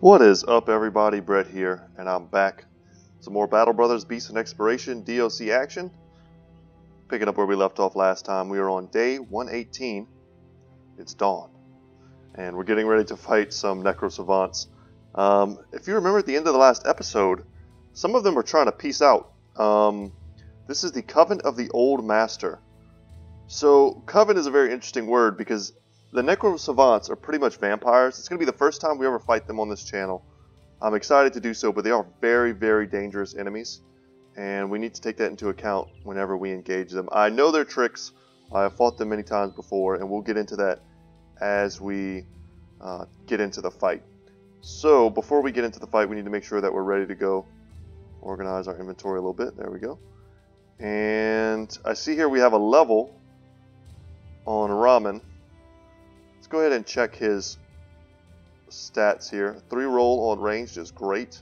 What is up, everybody? Brett here, and I'm back. Some more Battle Brothers Beast and Exploration DLC action. Picking up where we left off last time. We were on day 118. It's dawn. And we're getting ready to fight some Nercosavants. If you remember at the end of the last episode, some of them were trying to peace out. This is the Coven of the Old Master. So, Coven is a very interesting word because the Nercosavants are pretty much vampires. It's going to be the first time we ever fight them on this channel. I'm excited to do so, but they are very, very dangerous enemies. And we need to take that into account whenever we engage them. I know their tricks. I have fought them many times before, and we'll get into that as we get into the fight. So, before we get into the fight, we need to make sure that we're ready to go. Organize our inventory a little bit. There we go. And I see here we have a level on Ramen. Let's go ahead and check his stats here. 3 roll on ranged is great.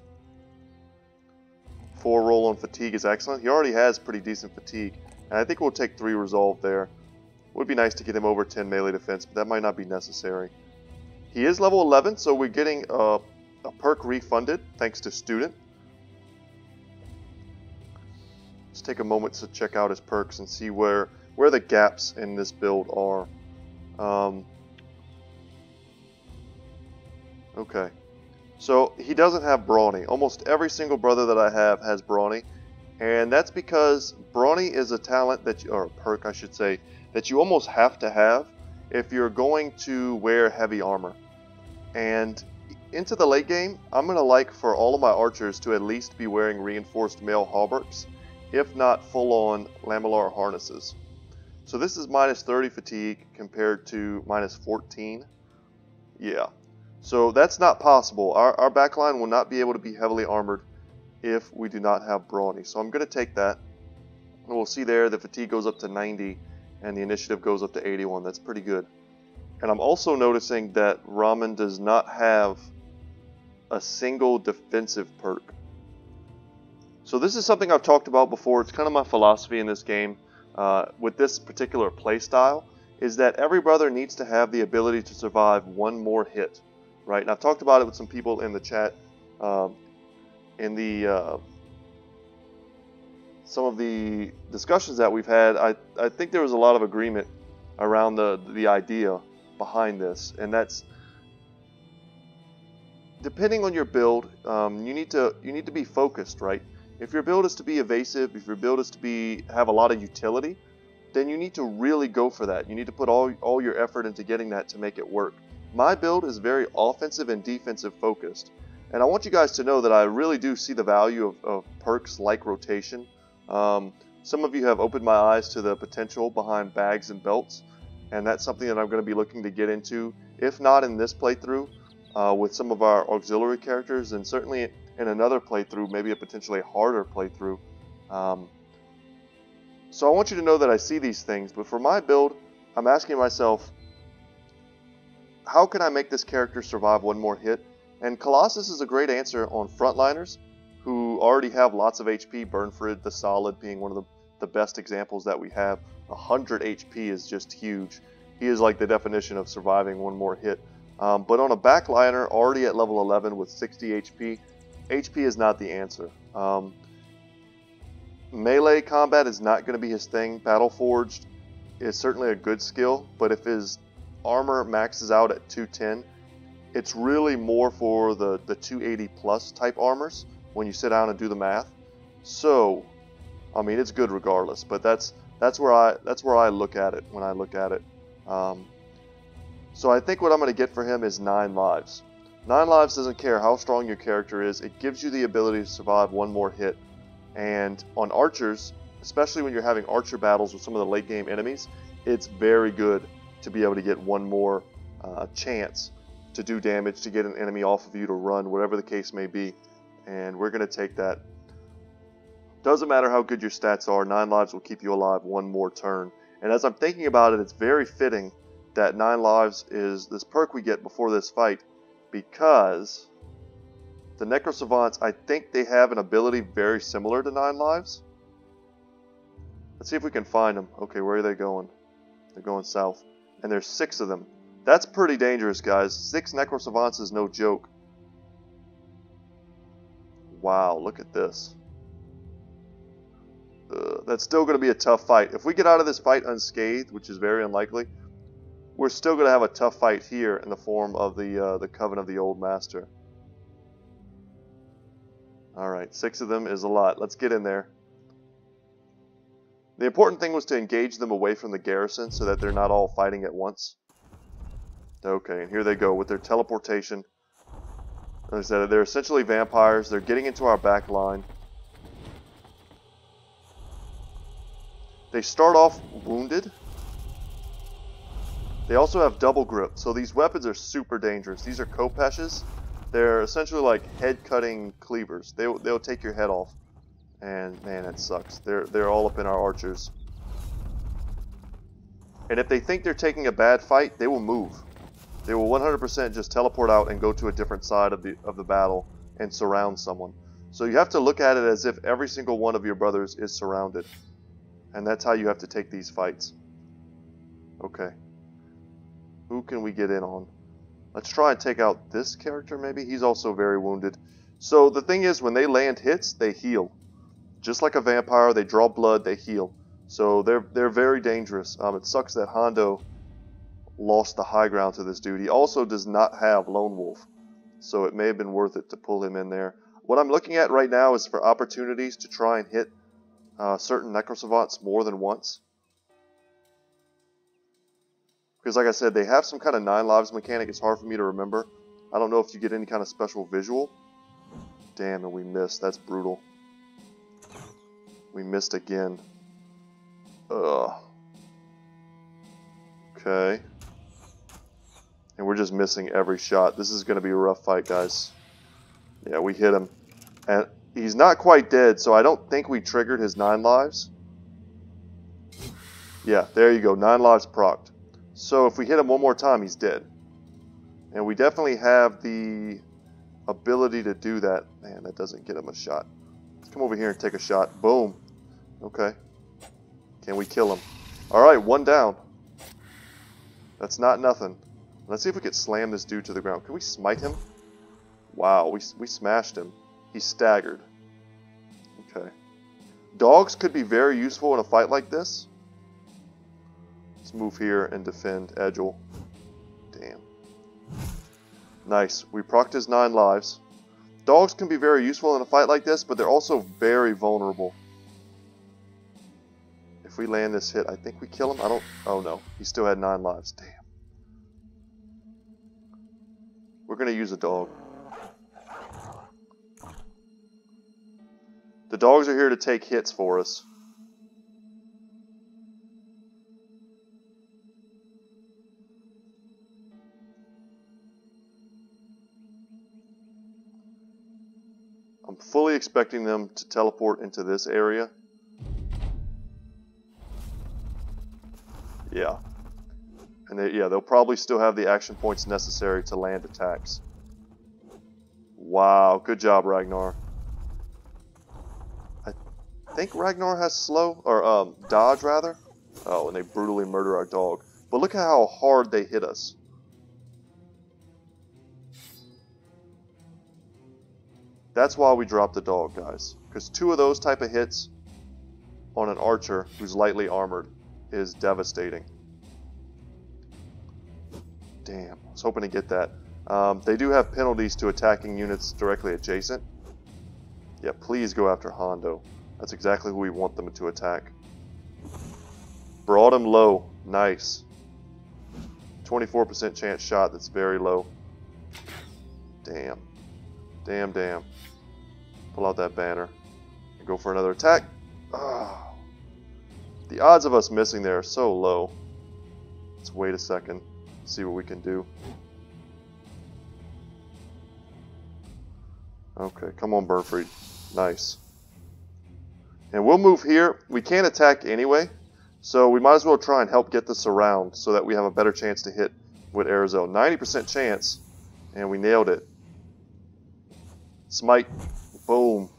4 roll on fatigue is excellent. He already has pretty decent fatigue. And I think we'll take 3 resolve there. Would be nice to get him over 10 melee defense, but that might not be necessary. He is level 11, so we're getting a perk refunded thanks to Student. Let's take a moment to check out his perks and see where the gaps in this build are. Okay, so he doesn't have Brawny. Almost every single brother that I have has Brawny, and that's because Brawny is a talent that or a perk I should say, that you almost have to have if you're going to wear heavy armor. And into the late game, I'm going to like for all of my archers to at least be wearing reinforced mail hauberks, if not full-on lamellar harnesses. So this is minus 30 fatigue compared to minus 14. Yeah. So that's not possible. Our backline will not be able to be heavily armored if we do not have Brawny. So I'm going to take that. And we'll see there the fatigue goes up to 90 and the initiative goes up to 81. That's pretty good. And I'm also noticing that Ramen does not have a single defensive perk. So this is something I've talked about before. It's kind of my philosophy in this game with this particular playstyle, is that every brother needs to have the ability to survive one more hit. Right, and I've talked about it with some people in the chat, in the some of the discussions that we've had. I think there was a lot of agreement around the idea behind this, and that's depending on your build. You need to be focused, right? If your build is to be evasive, if your build is to have a lot of utility, then you need to really go for that. You need to put all your effort into getting that to make it work. My build is very offensive and defensive focused, and I want you guys to know that I really do see the value of perks like rotation. Some of you have opened my eyes to the potential behind bags and belts, and that's something that I'm going to be looking to get into, if not in this playthrough, with some of our auxiliary characters, and certainly in another playthrough, maybe a potentially harder playthrough. So I want you to know that I see these things, but for my build, I'm asking myself, how can I make this character survive one more hit? And Colossus is a great answer on frontliners who already have lots of HP, Burnford the Solid being one of the best examples that we have. 100 HP is just huge. He is like the definition of surviving one more hit. But on a backliner already at level 11 with 60 HP, HP is not the answer. Melee combat is not going to be his thing. Battle Forged is certainly a good skill, but if his armor maxes out at 210, it's really more for the 280 plus type armors when you sit down and do the math. So, I mean, it's good regardless, but that's where I look at it when I look at it. So I think what I'm going to get for him is 9 lives. 9 lives doesn't care how strong your character is. It gives you the ability to survive one more hit. And on archers, especially when you're having archer battles with some of the late game enemies, it's very good to be able to get one more chance to do damage, to get an enemy off of you, to run, whatever the case may be. And we're going to take that. Doesn't matter how good your stats are, 9 lives will keep you alive one more turn. And as I'm thinking about it, it's very fitting that 9 lives is this perk we get before this fight, because the Nercosavants, I think they have an ability very similar to 9 lives. Let's see if we can find them. Okay, where are they going? They're going south. And there's 6 of them. That's pretty dangerous, guys. 6 Nercosavants is no joke. Wow, look at this. That's still going to be a tough fight. If we get out of this fight unscathed, which is very unlikely, we're still going to have a tough fight here in the form of the Coven of the Old Master. Alright, 6 of them is a lot. Let's get in there. The important thing was to engage them away from the garrison so that they're not all fighting at once. Okay, and here they go with their teleportation. Like I said, they're essentially vampires. They're getting into our back line. They start off wounded. They also have double grip, so these weapons are super dangerous. These are kopeshes. They're essentially like head-cutting cleavers. They'll take your head off. And man, it sucks. They're all up in our archers. And if they think they're taking a bad fight, they will move. They will 100% just teleport out and go to a different side of the battle and surround someone. So you have to look at it as if every single one of your brothers is surrounded. And that's how you have to take these fights. Okay. Who can we get in on? Let's try and take out this character maybe. He's also very wounded. So the thing is, when they land hits, they heal. Just like a vampire, they draw blood, they heal. So they're very dangerous. It sucks that Hondo lost the high ground to this dude. He also does not have Lone Wolf. So it may have been worth it to pull him in there. What I'm looking at right now is for opportunities to try and hit certain Nercosavants more than once. Because like I said, they have some kind of 9 lives mechanic. It's hard for me to remember. I don't know if you get any kind of special visual. Damn, and we missed. That's brutal. We missed again. Ugh. Okay. And we're just missing every shot. This is going to be a rough fight, guys. Yeah, we hit him. And he's not quite dead, so I don't think we triggered his 9 lives. Yeah, there you go. 9 lives procced. So if we hit him one more time, he's dead. And we definitely have the ability to do that. Man, that doesn't get him a shot. Let's come over here and take a shot. Boom. Okay. Can we kill him? Alright, 1 down. That's not nothing. Let's see if we could slam this dude to the ground. Can we smite him? Wow, we smashed him. He's staggered. Okay. Dogs could be very useful in a fight like this. Let's move here and defend Edgel. Damn. Nice. We procced his 9 lives. Dogs can be very useful in a fight like this, but they're also very vulnerable. If we land this hit, I think we kill him. I don't... Oh no. He still had 9 lives. Damn. We're going to use a dog. The dogs are here to take hits for us. I'm fully expecting them to teleport into this area. Yeah. And they'll probably still have the action points necessary to land attacks. Wow, good job, Ragnar. I think Ragnar has slow, or dodge rather. Oh, and they brutally murder our dog. But look at how hard they hit us. That's why we dropped the dog, guys. Because 2 of those type of hits on an archer who's lightly armored is devastating. Damn, I was hoping to get that. They do have penalties to attacking units directly adjacent. Yeah, please go after Hondo. That's exactly who we want them to attack. Brought him low. Nice. 24% chance shot. That's very low. Damn. Damn, damn. Pull out that banner. And go for another attack. Oh. The odds of us missing there are so low. Let's wait a second. See what we can do. Okay, come on, Burnfried. Nice. And we'll move here. We can't attack anyway, so we might as well try and help get this around so that we have a better chance to hit with Arizona. 90% chance, and we nailed it. Smite. Boom.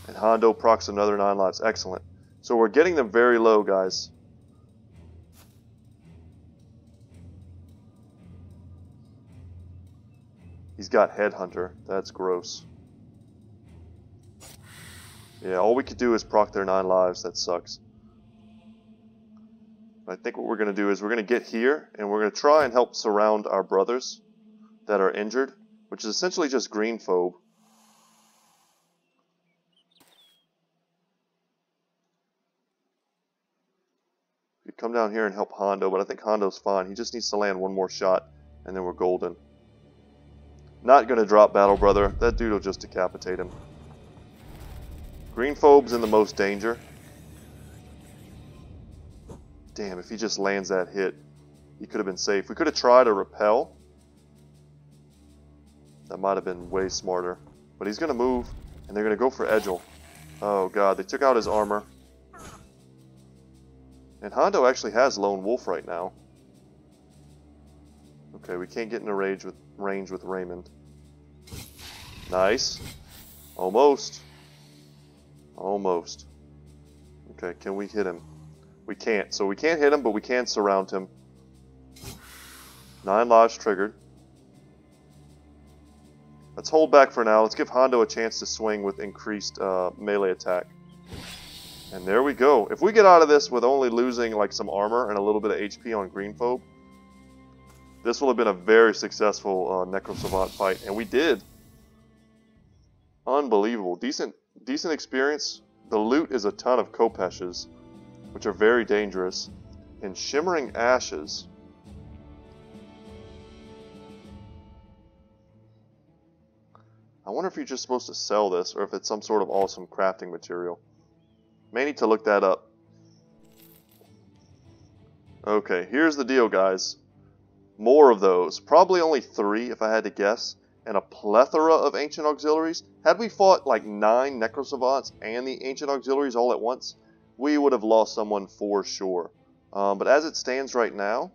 And Hondo procs another 9 lives. Excellent. So we're getting them very low, guys. He's got Headhunter. That's gross. Yeah, all we could do is proc their 9 lives. That sucks. But I think what we're going to do is we're going to get here, and we're going to try and help surround our brothers that are injured, which is essentially just green phobe. We could come down here and help Hondo, but I think Hondo's fine. He just needs to land one more shot, and then we're golden. Not going to drop Battle Brother. That dude will just decapitate him. Green phobe's in the most danger. Damn, if he just lands that hit, he could have been safe. We could have tried a repel. That might have been way smarter. But he's going to move, and they're going to go for Edgel. Oh god, they took out his armor. And Hondo actually has Lone Wolf right now. Okay, we can't get into range with Raymond. Nice. Almost. Almost. Okay, can we hit him? We can't. So we can't hit him, but we can surround him. 9 lives triggered. Let's hold back for now. Let's give Hondo a chance to swing with increased melee attack. And there we go. If we get out of this with only losing like some armor and a little bit of HP on green phobe, this will have been a very successful Nercosavant fight. And we did. Unbelievable. Decent experience. The loot is a ton of Kopeshes, which are very dangerous. And Shimmering Ashes. I wonder if you're just supposed to sell this, or if it's some sort of awesome crafting material. May need to look that up. Okay, here's the deal, guys. More of those. Probably only 3, if I had to guess. And a plethora of Ancient Auxiliaries. Had we fought like 9 Nercosavants and the Ancient Auxiliaries all at once, we would have lost someone for sure. But as it stands right now,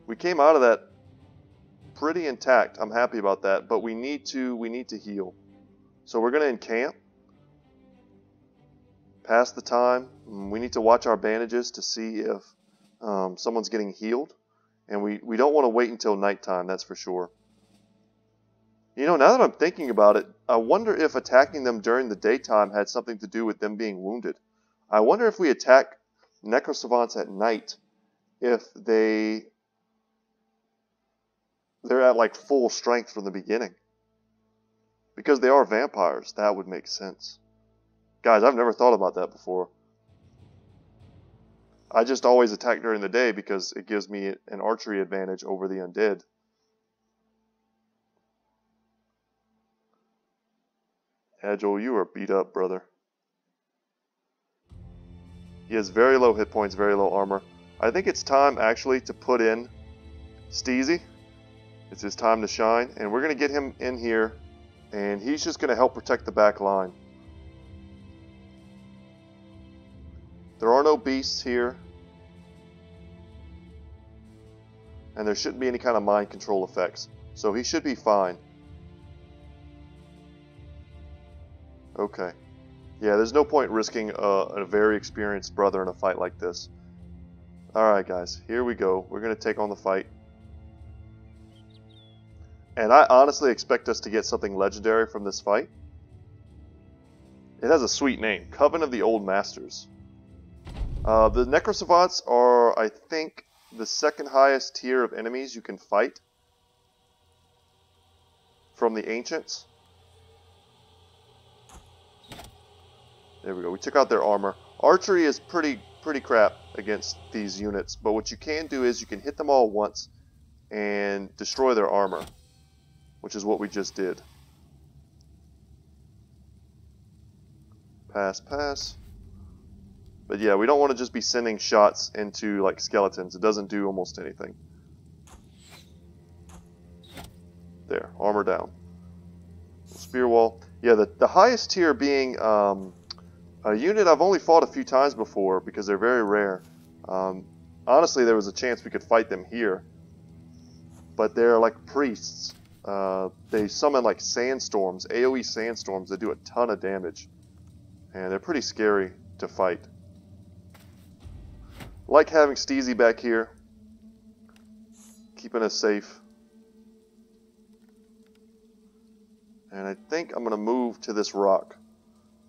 we came out of that pretty intact. I'm happy about that, but we need to heal. So we're going to encamp. Pass the time. We need to watch our bandages to see if someone's getting healed. And we don't want to wait until nighttime, that's for sure. You know, now that I'm thinking about it, I wonder if attacking them during the daytime had something to do with them being wounded. I wonder if we attack Nercosavants at night, if they're at like full strength from the beginning. Because they are vampires, that would make sense. Guys, I've never thought about that before. I just always attack during the day because it gives me an archery advantage over the undead. Edgel, you are beat up, brother. He has very low hit points, very low armor. I think it's time, actually, to put in Steezy. It's his time to shine, and we're going to get him in here, and he's just going to help protect the back line. There are no beasts here, and there shouldn't be any kind of mind control effects, so he should be fine. Okay. Yeah, there's no point risking a very experienced brother in a fight like this. Alright guys, here we go. We're going to take on the fight. And I honestly expect us to get something legendary from this fight. It has a sweet name, Coven of the Old Masters. The Nercosavants are, I think, the second highest tier of enemies you can fight from the Ancients. There we go. We took out their armor. Archery is pretty crap against these units, but what you can do is you can hit them all once and destroy their armor, which is what we just did. Pass, pass. But yeah, we don't want to just be sending shots into like skeletons. It doesn't do almost anything. There, armor down. Spear wall. Yeah, the highest tier being a unit I've only fought a few times before because they're very rare. Honestly, there was a chance we could fight them here. But they're like priests. They summon like sandstorms, AoE sandstorms that do a ton of damage. And they're pretty scary to fight. Like having Steezy back here, keeping us safe. And I think I'm going to move to this rock.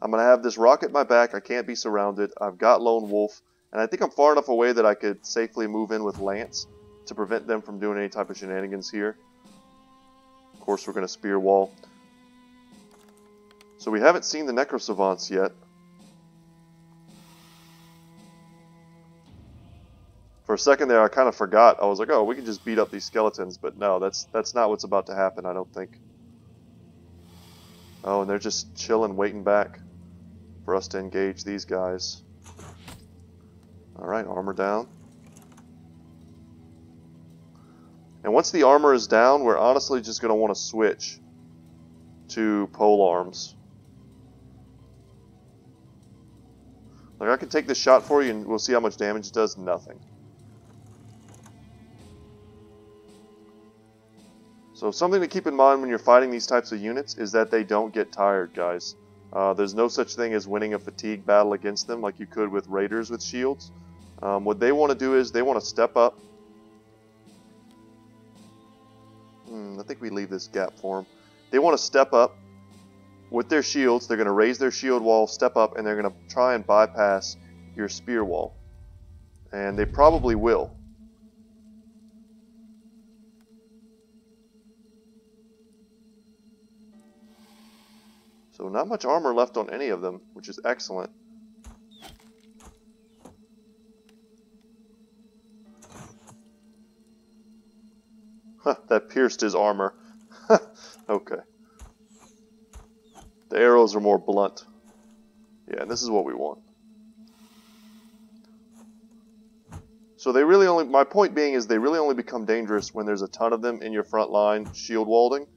I'm going to have this rock at my back. I can't be surrounded. I've got Lone Wolf. And I think I'm far enough away that I could safely move in with Lance to prevent them from doing any type of shenanigans here. Of course, we're going to spear wall. So we haven't seen the Nercosavants yet. For a second there, I kind of forgot. I was like, oh, we can just beat up these skeletons. But no, that's not what's about to happen, I don't think. Oh, and they're just chilling, waiting back for us to engage these guys. Alright, armor down. And once the armor is down, we're honestly just going to want to switch to pole arms. Like, I can take this shot for you and we'll see how much damage it does. Nothing. So something to keep in mind when you're fighting these types of units is that they don't get tired, guys. There's no such thing as winning a fatigue battle against them like you could with raiders with shields. What they want to do is they want to step up. I think we leave this gap for them. They want to step up with their shields. They're going to raise their shield wall, step up, and they're going to try and bypass your spear wall. And they probably will. So not much armor left on any of them, which is excellent. Huh, that pierced his armor. Okay. The arrows are more blunt. Yeah, and this is what we want. So they really only, my point being is they really only become dangerous when there's a ton of them in your front line shield walding.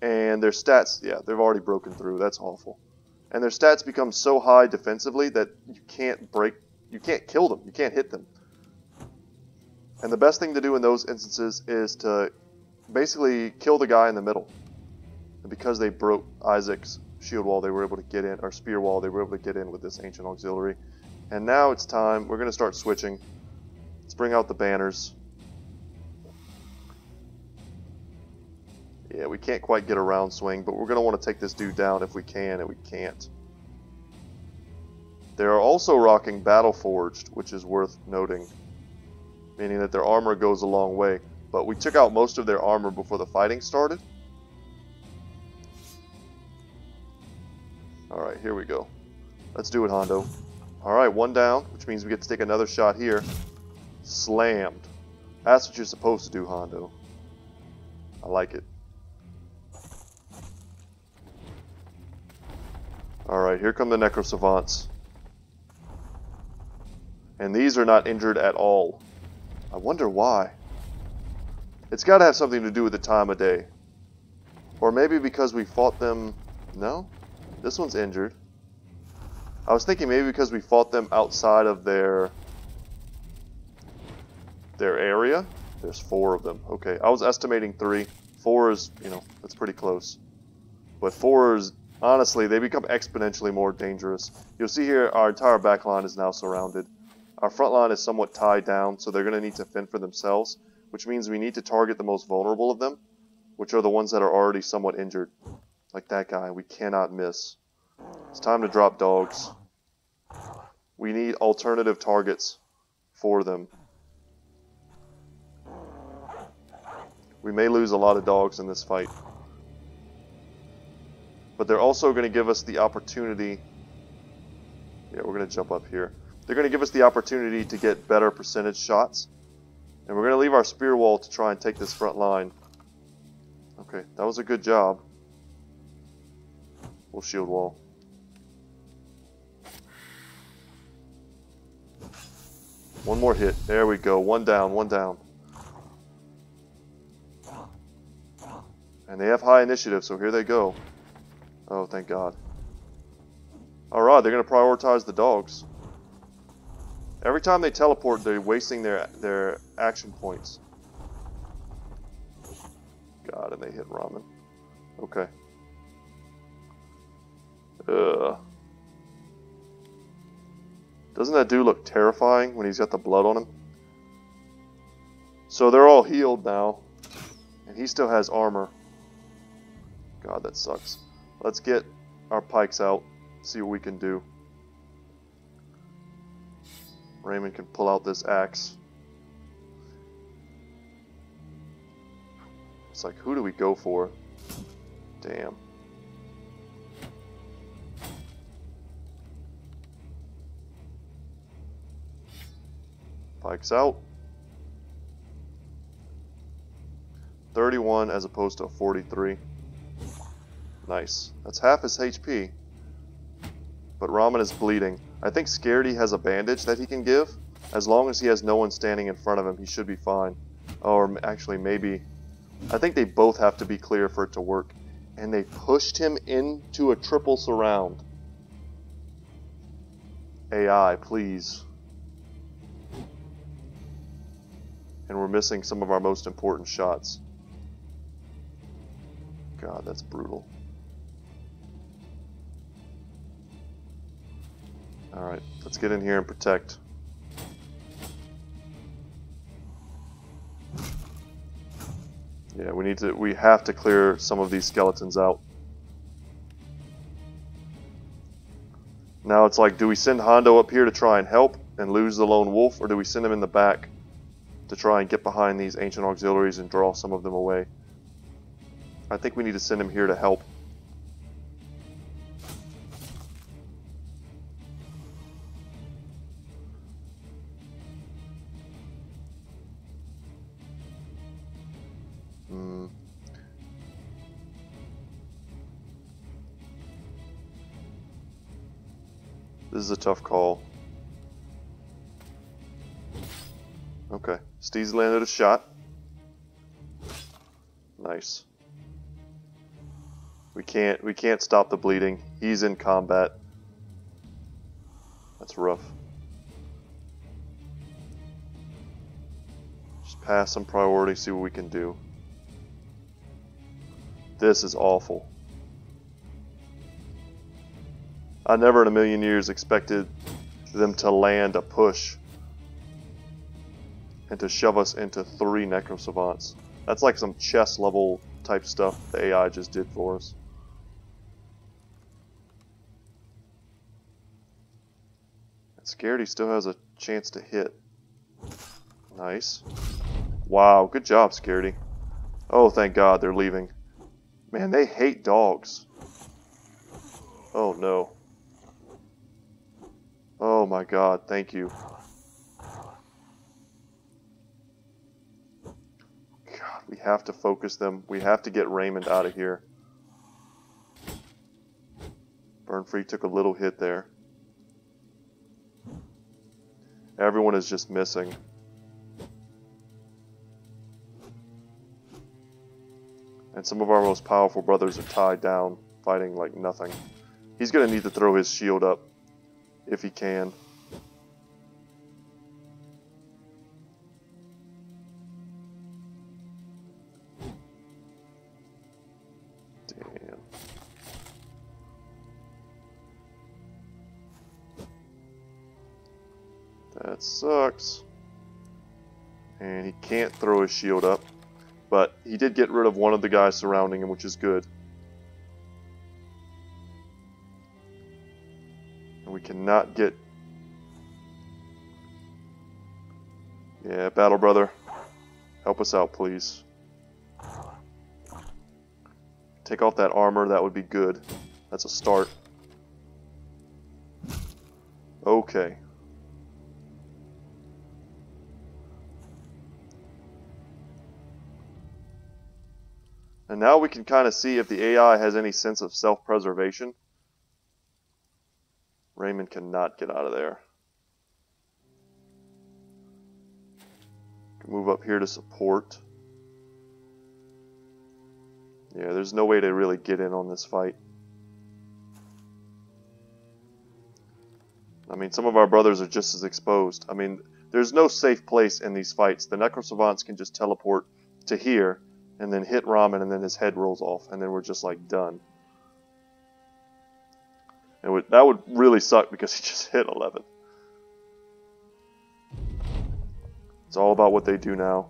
And their stats, yeah, they've already broken through. That's awful. And their stats become so high defensively that you can't kill them. You can't hit them. And the best thing to do in those instances is to basically kill the guy in the middle. And because they broke Isaac's shield wall, they were able to get in, or spear wall, they were able to get in with this ancient auxiliary. And now it's time. We're going to start switching. Let's bring out the banners. Yeah, we can't quite get a round swing, but we're going to want to take this dude down if we can, and we can't. They are also rocking Battle Forged, which is worth noting, meaning that their armor goes a long way. But we took out most of their armor before the fighting started. Alright, here we go. Let's do it, Hondo. Alright, one down, which means we get to take another shot here. Slammed. That's what you're supposed to do, Hondo. I like it. Alright, here come the Nercosavants. And these are not injured at all. I wonder why. It's got to have something to do with the time of day. Or maybe because we fought them... No? This one's injured. I was thinking maybe because we fought them outside of their area. There's 4 of them. Okay, I was estimating 3. 4 is, you know, that's pretty close. But 4 is... Honestly, they become exponentially more dangerous. You'll see here our entire back line is now surrounded. Our front line is somewhat tied down, so they're going to need to fend for themselves, which means we need to target the most vulnerable of them, which are the ones that are already somewhat injured. Like that guy, we cannot miss. It's time to drop dogs. We need alternative targets for them. We may lose a lot of dogs in this fight. But they're also going to give us the opportunity... Yeah, we're going to jump up here. They're going to give us the opportunity to get better percentage shots. And we're going to leave our spear wall to try and take this front line. Okay, that was a good job. We'll shield wall. One more hit. There we go. One down, one down. And they have high initiative, so here they go. Oh, thank God. Alright, they're going to prioritize the dogs. Every time they teleport, they're wasting their action points. God, and they hit Ramen. Okay. Doesn't that dude look terrifying when he's got the blood on him? So they're all healed now. And he still has armor. God, that sucks. Let's get our pikes out. See what we can do. Raymond can pull out this axe. It's like, who do we go for? Damn. Pikes out. 31 as opposed to a 43. Nice. That's half his HP. But Ramen is bleeding. I think Scaredy has a bandage that he can give. As long as he has no one standing in front of him, he should be fine. Or actually, maybe... I think they both have to be clear for it to work. And they pushed him into a triple surround. AI, please. And we're missing some of our most important shots. God, that's brutal. Alright, let's get in here and protect. Yeah, we have to clear some of these skeletons out. Now it's like, do we send Hondo up here to try and help and lose the lone wolf, or do we send him in the back to try and get behind these ancient auxiliaries and draw some of them away? I think we need to send him here to help. This is a tough call. Okay, Steve's landed a shot. Nice. We can't stop the bleeding. He's in combat. That's rough. Just pass some priority, see what we can do. This is awful. I never in a million years expected them to land a push and to shove us into 3 Nercosavants. That's like some chess level type stuff the AI just did for us. And Scaredy still has a chance to hit. Nice. Wow, good job, Scaredy. Oh, thank God they're leaving. Man, they hate dogs. Oh no. Oh my God, thank you. God, we have to focus them. We have to get Raymond out of here. Burnfree took a little hit there. Everyone is just missing. And some of our most powerful brothers are tied down, fighting like nothing. He's going to need to throw his shield up. If he can. Damn. That sucks. And he can't throw his shield up. But he did get rid of one of the guys surrounding him, which is good. We cannot get... Yeah, Battle Brother. Help us out, please. Take off that armor, that would be good. That's a start. Okay. And now we can kind of see if the AI has any sense of self-preservation. Raymond cannot get out of there. Can move up here to support. Yeah, there's no way to really get in on this fight. I mean, some of our brothers are just as exposed. I mean, there's no safe place in these fights. The Nercosavants can just teleport to here, and then hit Ramen, and then his head rolls off, and then we're just like done. That would really suck because he just hit 11. It's all about what they do now.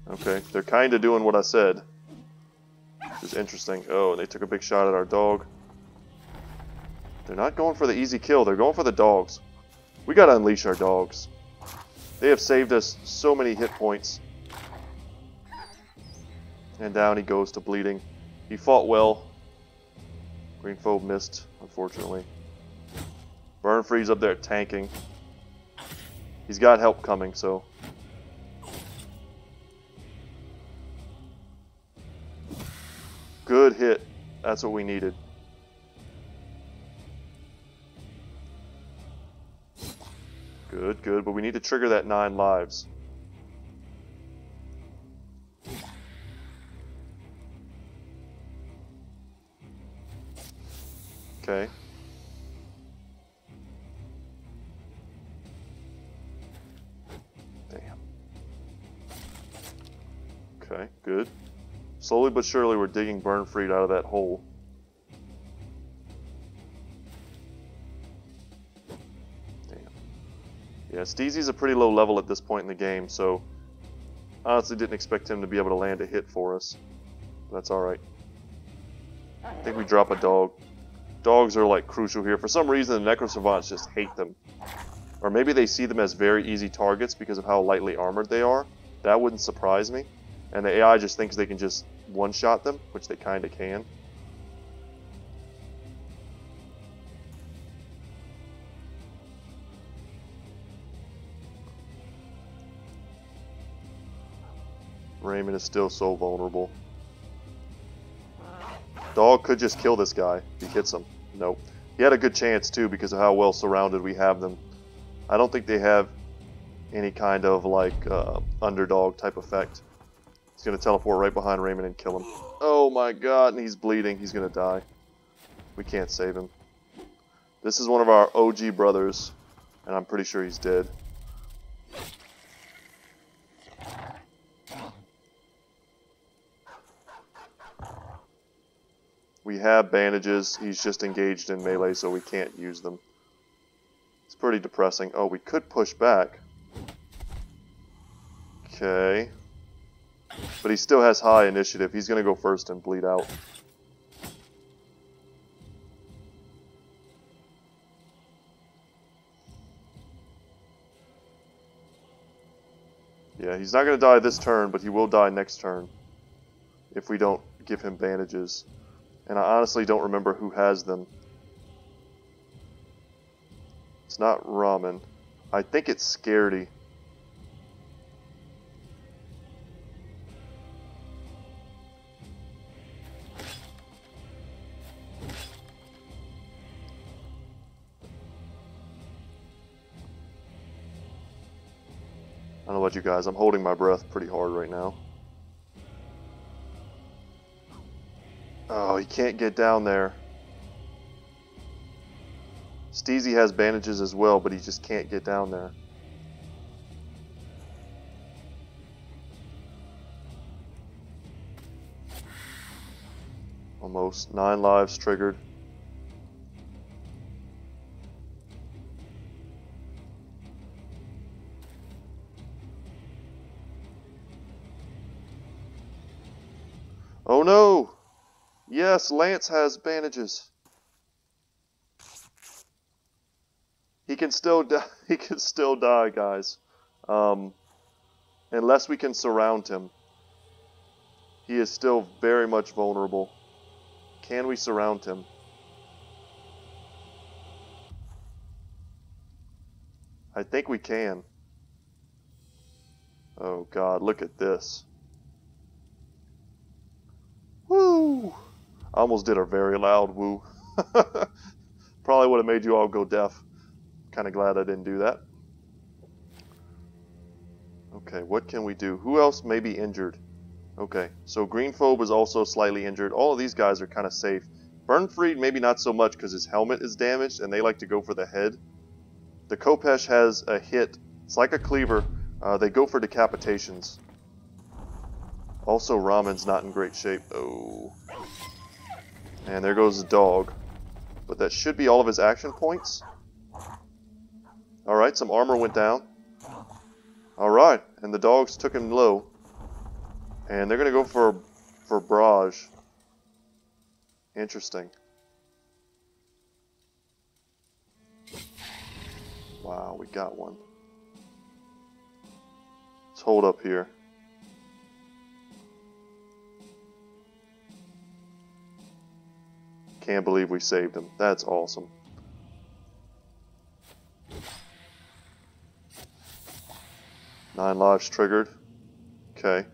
Okay, they're kind of doing what I said. Which is interesting. Oh, and they took a big shot at our dog. They're not going for the easy kill. They're going for the dogs. We gotta unleash our dogs. They have saved us so many hit points. And down he goes to bleeding. He fought well. Green Phobe missed, unfortunately. Burn Free's up there tanking. He's got help coming, so... Good hit. That's what we needed. Good, good, but we need to trigger that 9 lives. Okay. Damn. Okay, good. Slowly but surely we're digging Burnfried out of that hole. Damn. Yeah, Steezy's a pretty low level at this point in the game, so honestly didn't expect him to be able to land a hit for us. But that's alright. I think we drop a dog. Dogs are like crucial here. For some reason the Nercosavants just hate them. Or maybe they see them as very easy targets because of how lightly armored they are. That wouldn't surprise me. And the AI just thinks they can just one-shot them, which they kinda can. Raymond is still so vulnerable. Dog could just kill this guy if he hits him. Nope. He had a good chance too because of how well surrounded we have them. I don't think they have any kind of like underdog type effect. He's going to teleport right behind Raymond and kill him. Oh my god, and he's bleeding. He's going to die. We can't save him. This is one of our OG brothers, and I'm pretty sure he's dead. We have bandages. He's just engaged in melee, so we can't use them. It's pretty depressing. Oh, we could push back. Okay. But he still has high initiative. He's going to go first and bleed out. Yeah, he's not going to die this turn, but he will die next turn if we don't give him bandages. And I honestly don't remember who has them. It's not Ramen. I think it's Scaredy. I don't know about you guys, I'm holding my breath pretty hard right now. Oh, he can't get down there. Steezy has bandages as well, but he just can't get down there. Almost. 9 lives triggered. Oh no! Yes, Lance has bandages. He can still die. He can still die, guys. Unless we can surround him. He is still very much vulnerable. Can we surround him? I think we can. Oh god, look at this. Woo! I almost did a very loud woo. Probably would have made you all go deaf. Kind of glad I didn't do that. Okay, what can we do? Who else may be injured? Okay, so Green Phobe is also slightly injured. All of these guys are kind of safe. Burnfried, maybe not so much because his helmet is damaged and they like to go for the head. The Khopesh has a hit. It's like a cleaver. They go for decapitations. Also, Ramen's not in great shape. Oh. And there goes the dog. But that should be all of his action points. Alright, some armor went down. Alright, and the dogs took him low. And they're going to go for barrage. Interesting. Wow, we got one. Let's hold up here. Can't believe we saved him. That's awesome. Nine lives triggered. Okay.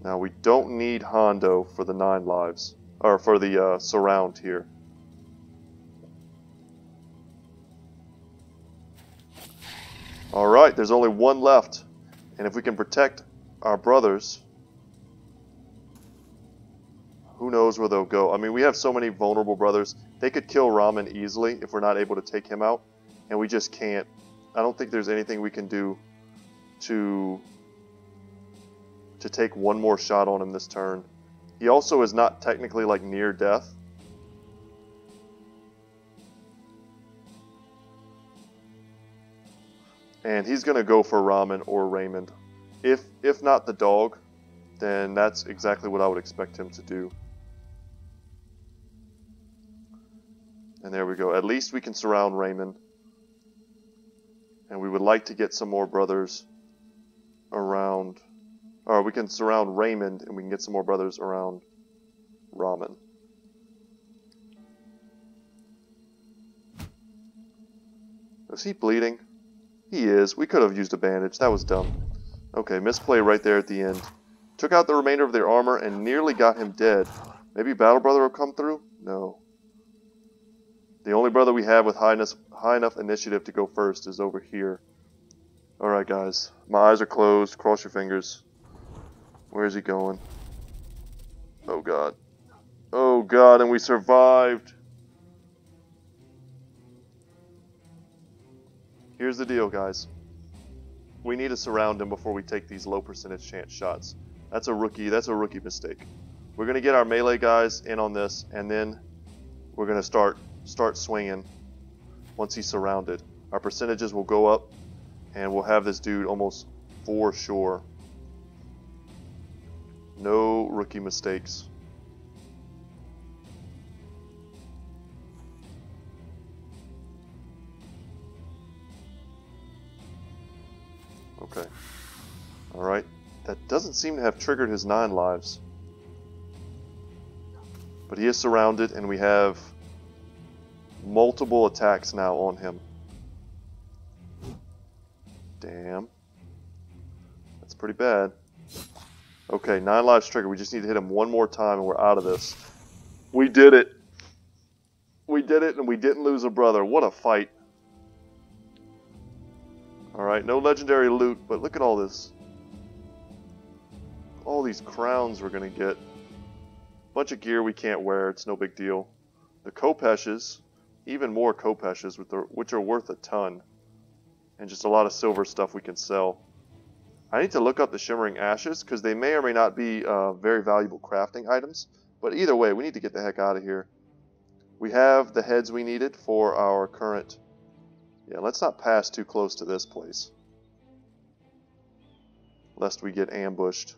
Now we don't need Hondo for the 9 lives, or for the surround here. Alright, there's only one left, and if we can protect our brothers, who knows where they'll go. I mean, we have so many vulnerable brothers. They could kill Ramen easily if we're not able to take him out, and we just can't. I don't think there's anything we can do to take one more shot on him this turn. He also is not technically like near death. And he's going to go for Ramen or Raymond. If not the dog, then that's exactly what I would expect him to do. And there we go. At least we can surround Raymond. And we would like to get some more brothers around. Or we can surround Raymond and we can get some more brothers around Ramen. Is he bleeding? He is. We could have used a bandage. That was dumb. Okay, misplay right there at the end. Took out the remainder of their armor and nearly got him dead. Maybe Battle Brother will come through? No. The only brother we have with high enough initiative to go first is over here. Alright guys, my eyes are closed. Cross your fingers. Where is he going? Oh god. Oh god, and we survived. Here's the deal, guys. We need to surround him before we take these low percentage chance shots. That's a rookie mistake. We're going to get our melee guys in on this, and then we're going to start swinging once he's surrounded. Our percentages will go up, and we'll have this dude almost for sure. No rookie mistakes. Okay. Alright. That doesn't seem to have triggered his 9 lives. But he is surrounded, and we have multiple attacks now on him. Damn. That's pretty bad. Okay, 9 lives triggered. We just need to hit him one more time, and we're out of this. We did it! We did it, and we didn't lose a brother. What a fight. Alright, no legendary loot, but look at all this. All these crowns we're going to get. Bunch of gear we can't wear, it's no big deal. The Kopeshes, even more Kopeshes, which are worth a ton. And just a lot of silver stuff we can sell. I need to look up the Shimmering Ashes, because they may or may not be very valuable crafting items. But either way, we need to get the heck out of here. We have the heads we needed for our current... Yeah, let's not pass too close to this place, lest we get ambushed.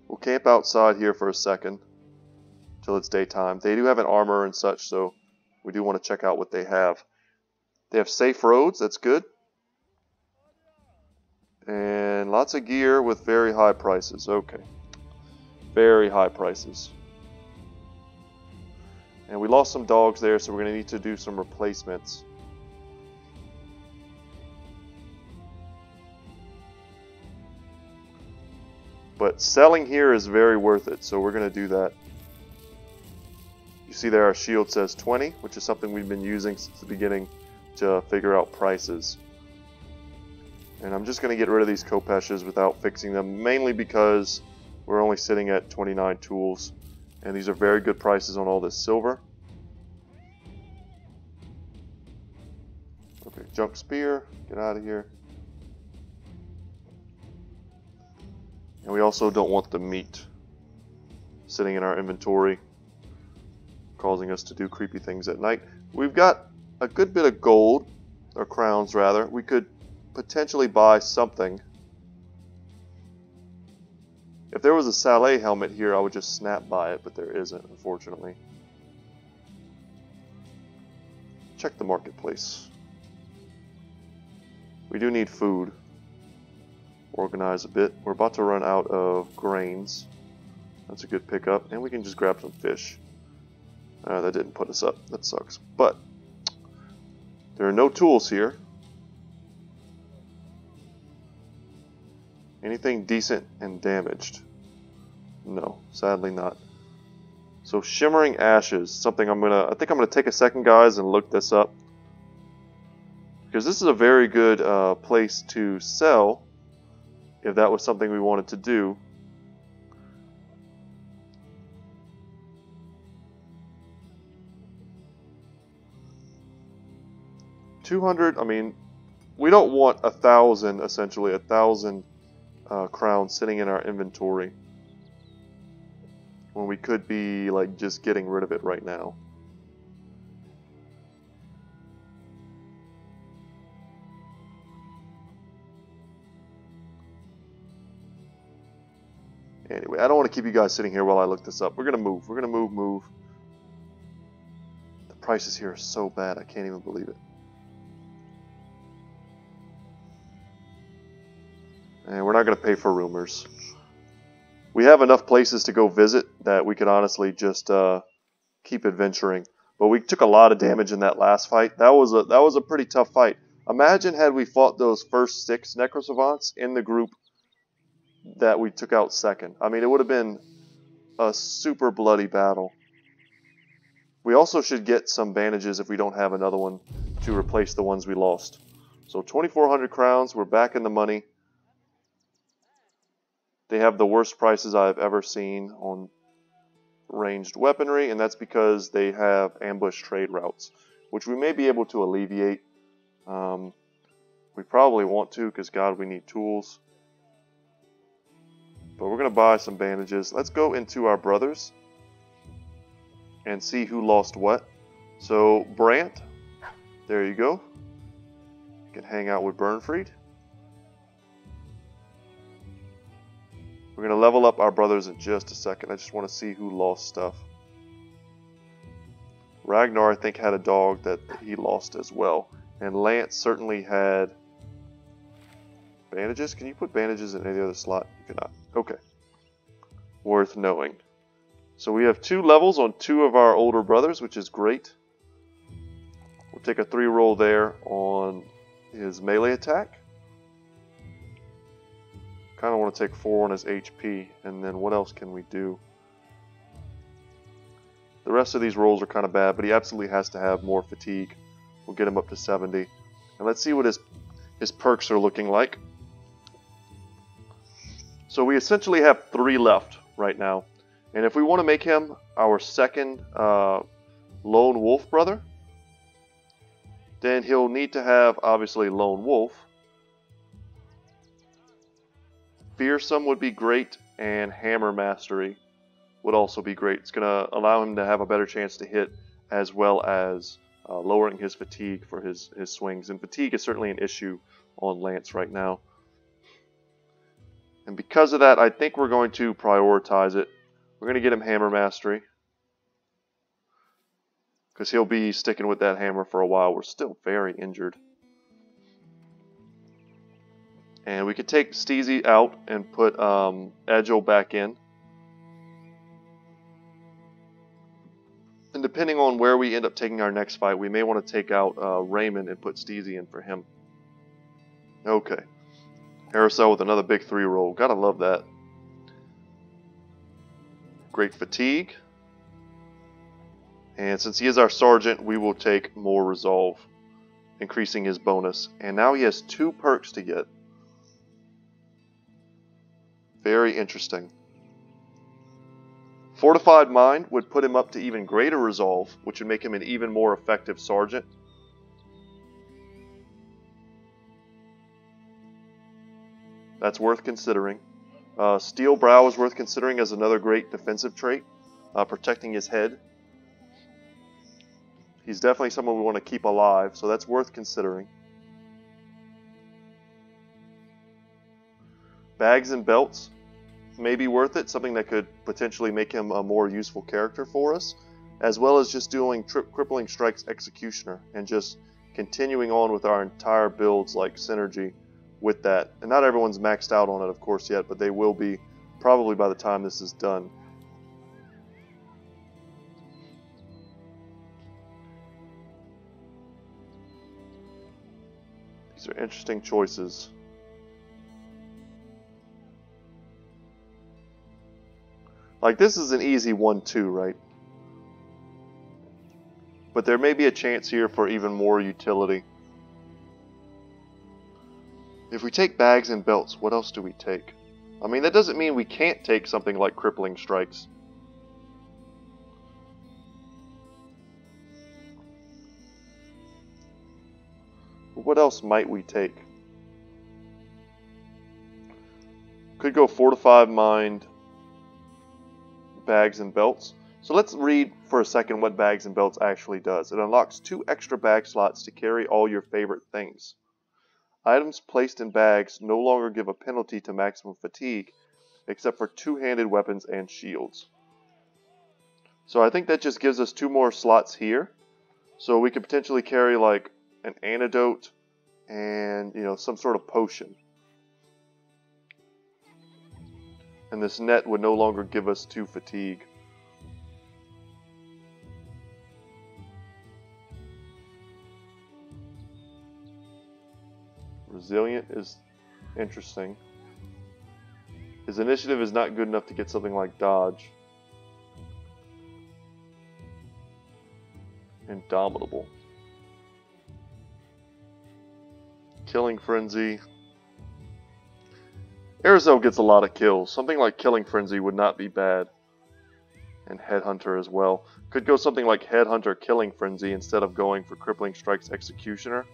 We'll camp outside here for a second, till it's daytime. They do have an armor and such, so we do want to check out what they have. They have safe roads, that's good. And lots of gear with very high prices, okay. Very high prices. And we lost some dogs there, so we're going to need to do some replacements. But selling here is very worth it, so we're going to do that. You see there our shield says 20, which is something we've been using since the beginning to figure out prices. And I'm just going to get rid of these Kopeshes without fixing them, mainly because we're only sitting at 29 tools, and these are very good prices on all this silver. Okay, junk spear, get out of here. And we also don't want the meat sitting in our inventory, causing us to do creepy things at night. We've got a good bit of gold, or crowns rather. We could potentially buy something If there was a Saleh helmet here, I would just snap by it, but there isn't, unfortunately. Check the marketplace. We do need food. Organize a bit. We're about to run out of grains. That's a good pickup. And we can just grab some fish. That didn't put us up. That sucks. But there are no tools here. Anything decent and damaged? No, sadly not. So shimmering ashes, something I think I'm gonna take a second, guys, and look this up, because this is a very good place to sell if that was something we wanted to do. $200. I mean, we don't want 1,000. Essentially, 1,000 crowns sitting in our inventory when we could be like just getting rid of it right now. Anyway, I don't want to keep you guys sitting here while I look this up. We're gonna move. We're gonna move. The prices here are so bad, I can't even believe it. And we're not gonna pay for rumors. We have enough places to go visit that we could honestly just keep adventuring. But we took a lot of damage in that last fight. That was a pretty tough fight. Imagine had we fought those first 6 Nercosavants in the group that we took out second. I mean, it would have been a super bloody battle. We also should get some bandages if we don't have another one to replace the ones we lost. So 2,400 crowns, we're back in the money. They have the worst prices I've ever seen on ranged weaponry, and that's because they have ambush trade routes, which we may be able to alleviate. We probably want to, because God, we need tools. But we're going to buy some bandages. Let's go into our brothers and see who lost what. So, Brant, there you go. You can hang out with Bernfried. We're going to level up our brothers in just a second. I just want to see who lost stuff. Ragnar, I think, had a dog that he lost as well. And Lance certainly had bandages. Can you put bandages in any other slot? You cannot. Okay. Worth knowing. So we have 2 levels on 2 of our older brothers, which is great. We'll take a 3 roll there on his melee attack. Kind of want to take 4 on his HP, and then what else can we do? The rest of these rolls are kind of bad, but he absolutely has to have more fatigue. We'll get him up to 70. And let's see what his perks are looking like. So we essentially have 3 left right now. And if we want to make him our second lone wolf brother, then he'll need to have, obviously, lone wolf. Fearsome would be great, and Hammer Mastery would also be great. It's going to allow him to have a better chance to hit, as well as lowering his fatigue for his swings. And fatigue is certainly an issue on Lance right now. And because of that, I think we're going to prioritize it. We're going to get him Hammer Mastery, because he'll be sticking with that hammer for a while. We're still very injured. And we could take Steezy out and put Edgel back in. And depending on where we end up taking our next fight, we may want to take out Raymond and put Steezy in for him. Okay. Harrisel with another big 3 roll. Gotta love that. Great fatigue. And since he is our sergeant, we will take more resolve, increasing his bonus. And now he has 2 perks to get. Very interesting. Fortified Mind would put him up to even greater resolve, which would make him an even more effective sergeant. That's worth considering. Steel Brow is worth considering as another great defensive trait, protecting his head. He's definitely someone we want to keep alive, so that's worth considering. Bags and Belts may be worth it, something that could potentially make him a more useful character for us, as well as just doing Crippling Strikes Executioner and just continuing on with our entire builds like synergy with that. And not everyone's maxed out on it, of course, yet, but they will be probably by the time this is done. These are interesting choices. Like, this is an easy 1-2, right? But there may be a chance here for even more utility. If we take bags and belts, what else do we take? I mean, that doesn't mean we can't take something like Crippling Strikes. But what else might we take? Could go 4-5 mind, bags and belts. So let's read for a second what bags and belts actually does. It unlocks 2 extra bag slots to carry all your favorite things. Items placed in bags no longer give a penalty to maximum fatigue, except for 2-handed weapons and shields. So I think that just gives us 2 more slots here. So we could potentially carry like an antidote and, you know, some sort of potion. And this net would no longer give us 2 fatigue. Resilient is interesting. His initiative is not good enough to get something like dodge. Indomitable. Killing Frenzy. Aerosol gets a lot of kills. Something like Killing Frenzy would not be bad. And Headhunter as well. Could go something like Headhunter Killing Frenzy instead of going for Crippling Strikes Executioner.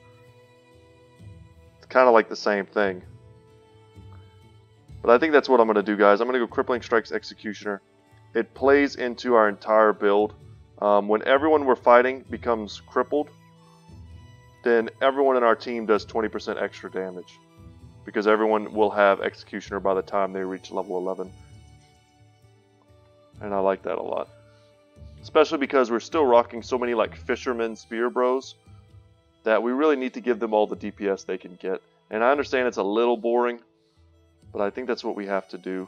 It's kind of like the same thing. But I think that's what I'm going to do, guys. I'm going to go Crippling Strikes Executioner. It plays into our entire build. When everyone we're fighting becomes crippled, then everyone in our team does 20% extra damage. Because everyone will have Executioner by the time they reach level 11. And I like that a lot. Especially because we're still rocking so many like Fisherman Spear Bros that we really need to give them all the DPS they can get. And I understand it's a little boring, but I think that's what we have to do.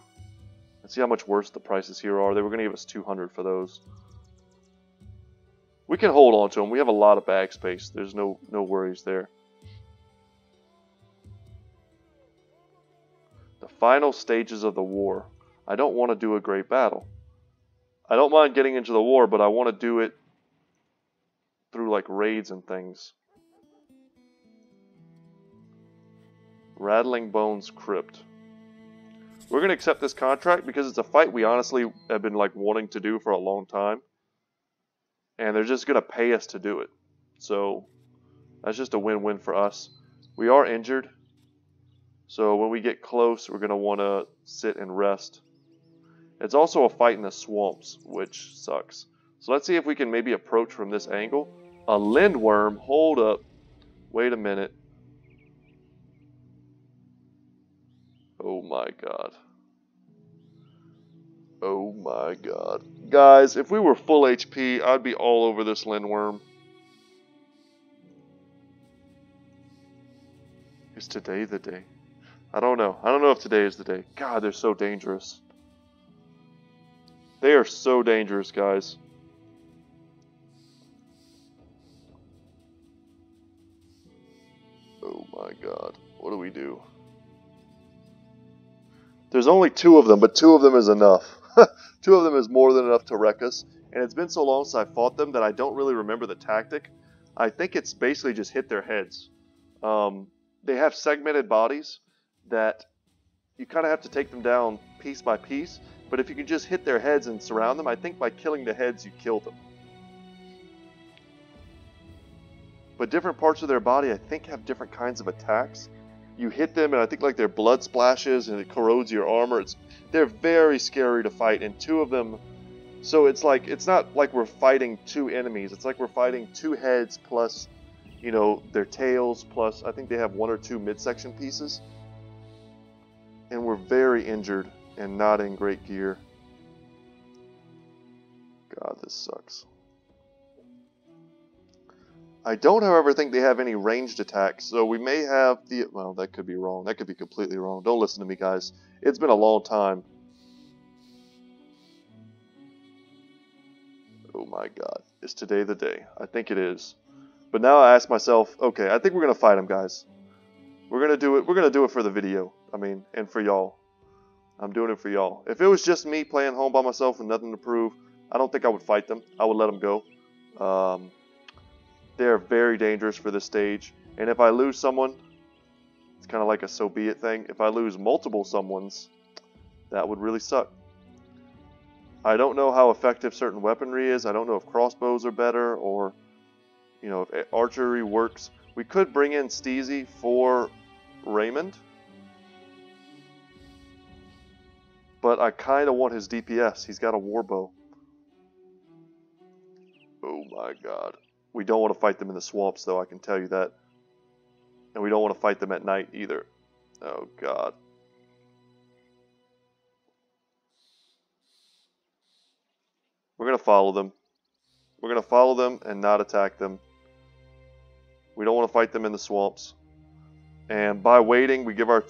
Let's see how much worse the prices here are. They were going to give us 200 for those. We can hold on to them. We have a lot of bag space. There's no worries there. The final stages of the war. I don't want to do a great battle. I don't mind getting into the war, but I want to do it through like raids and things. Rattling Bones Crypt. We're going to accept this contract because it's a fight we honestly have been like wanting to do for a long time. And they're just going to pay us to do it. So that's just a win-win for us. We are injured. So when we get close, we're going to want to sit and rest. It's also a fight in the swamps, which sucks. So let's see if we can maybe approach from this angle. A Lindwurm. Hold up. Wait a minute. Oh my god. Oh my god. Guys, if we were full HP, I'd be all over this Lindwurm. Is today the day? I don't know. I don't know if today is the day. God, they're so dangerous. They are so dangerous, guys. Oh my god. What do we do? There's only 2 of them, but 2 of them is enough. 2 of them is more than enough to wreck us. And it's been so long since I fought them that I don't really remember the tactic. I think it's basically just hit their heads. They have segmented bodies that you kind of have to take them down piece by piece. But if you can just hit their heads and surround them, I think by killing the heads you kill them. But different parts of their body I think have different kinds of attacks. You hit them and I think like their blood splashes and it corrodes your armor. They're very scary to fight, and 2 of them. So it's like, it's not like we're fighting 2 enemies. It's like we're fighting 2 heads plus, you know, their tails plus I think they have 1 or 2 midsection pieces. And we're very injured and not in great gear. God, this sucks. I don't, however, think they have any ranged attacks, so we may have the... Well, that could be wrong. That could be completely wrong. Don't listen to me, guys. It's been a long time. Oh my God. Is today the day? I think it is. But now I ask myself, okay, I think we're going to fight them, guys. We're going to do it. We're going to do it for the video. I mean, and for y'all. I'm doing it for y'all. If it was just me playing home by myself and nothing to prove, I don't think I would fight them. I would let them go. They're very dangerous for this stage. And if I lose someone, it's kind of like a so be it thing. If I lose multiple someones, that would really suck. I don't know how effective certain weaponry is. I don't know if crossbows are better or, you know, if archery works. We could bring in Steezy for Raymond. But I kind of want his DPS. He's got a warbow. Oh my God. We don't want to fight them in the swamps, though, I can tell you that. And we don't want to fight them at night, either. Oh, God. We're going to follow them. We're going to follow them and not attack them. We don't want to fight them in the swamps. And by waiting, we give our